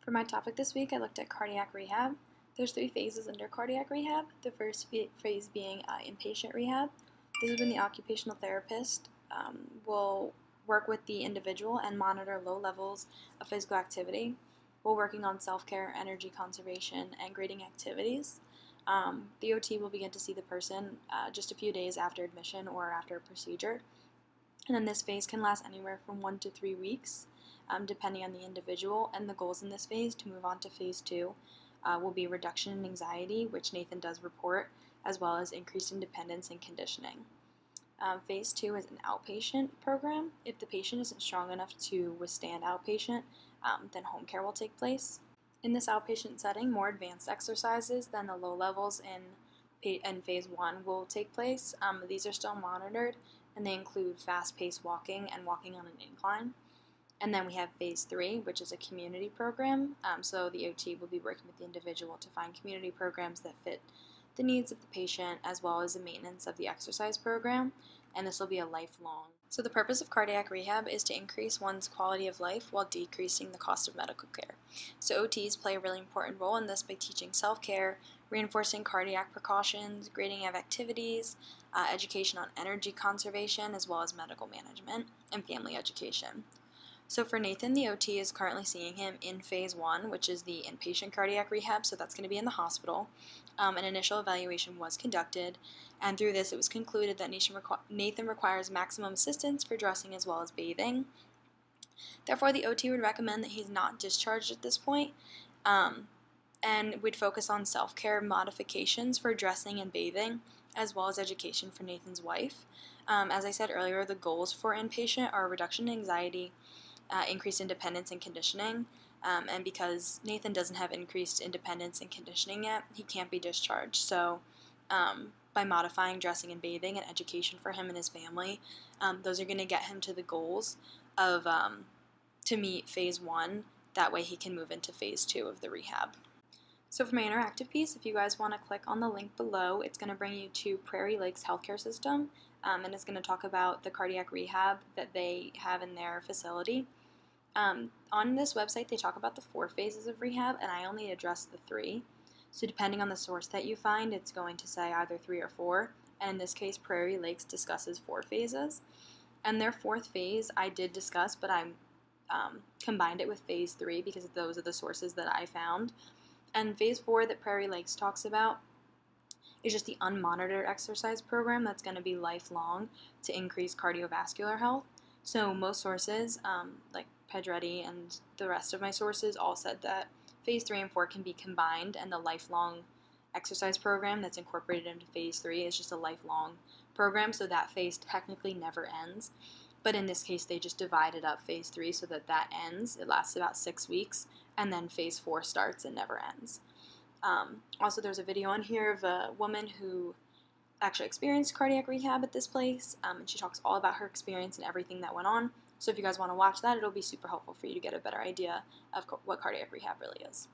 For my topic this week, I looked at cardiac rehab. There's 3 phases under cardiac rehab. The first phase being inpatient rehab. This is when the occupational therapist will work with the individual and monitor low levels of physical activity while working on self-care, energy conservation, and grading activities. The OT will begin to see the person just a few days after admission or after a procedure. And then this phase can last anywhere from 1 to 3 weeks, depending on the individual. And the goals in this phase to move on to phase 2 will be reduction in anxiety, which Nathan does report, as well as increased independence and conditioning. Phase 2 is an outpatient program. If the patient isn't strong enough to withstand outpatient, then home care will take place. In this outpatient setting, more advanced exercises than the low levels in phase 1 will take place. These are still monitored, and they include fast-paced walking and walking on an incline. And then we have phase 3, which is a community program. So the OT will be working with the individual to find community programs that fit the needs of the patient, as well as the maintenance of the exercise program, and this will be a lifelong. So the purpose of cardiac rehab is to increase one's quality of life while decreasing the cost of medical care. So OTs play a really important role in this by teaching self-care, reinforcing cardiac precautions, grading of activities, education on energy conservation, as well as medical management and family education. So for Nathan, the OT is currently seeing him in phase 1, which is the inpatient cardiac rehab, so that's going to be in the hospital. An initial evaluation was conducted, and through this it was concluded that Nathan requires maximum assistance for dressing as well as bathing. Therefore, the OT would recommend that he's not discharged at this point, and we'd focus on self-care modifications for dressing and bathing, as well as education for Nathan's wife. As I said earlier, the goals for inpatient are reduction in anxiety, increased independence and conditioning, and because Nathan doesn't have increased independence and conditioning yet, he can't be discharged. So by modifying dressing and bathing and education for him and his family, those are going to get him to the goals of to meet phase 1. That way he can move into phase 2 of the rehab. So for my interactive piece, if you guys want to click on the link below, it's going to bring you to Prairie Lakes Healthcare System, and it's going to talk about the cardiac rehab that they have in their facility. On this website, they talk about the 4 phases of rehab, and I only addressed the 3. So depending on the source that you find, it's going to say either 3 or 4, and in this case, Prairie Lakes discusses 4 phases. And their 4th phase I did discuss, but I combined it with phase 3 because those are the sources that I found. And phase 4 that Prairie Lakes talks about is just the unmonitored exercise program that's going to be lifelong to increase cardiovascular health. So most sources, like Pedretti and the rest of my sources, all said that phase 3 and 4 can be combined, and the lifelong exercise program that's incorporated into phase 3 is just a lifelong program, so that phase technically never ends. But in this case, they just divided up phase 3 so that ends. It lasts about 6 weeks, and then phase 4 starts and never ends. Also, there's a video on here of a woman who actually experienced cardiac rehab at this place, and she talks all about her experience and everything that went on. So if you guys want to watch that, it'll be super helpful for you to get a better idea of what cardiac rehab really is.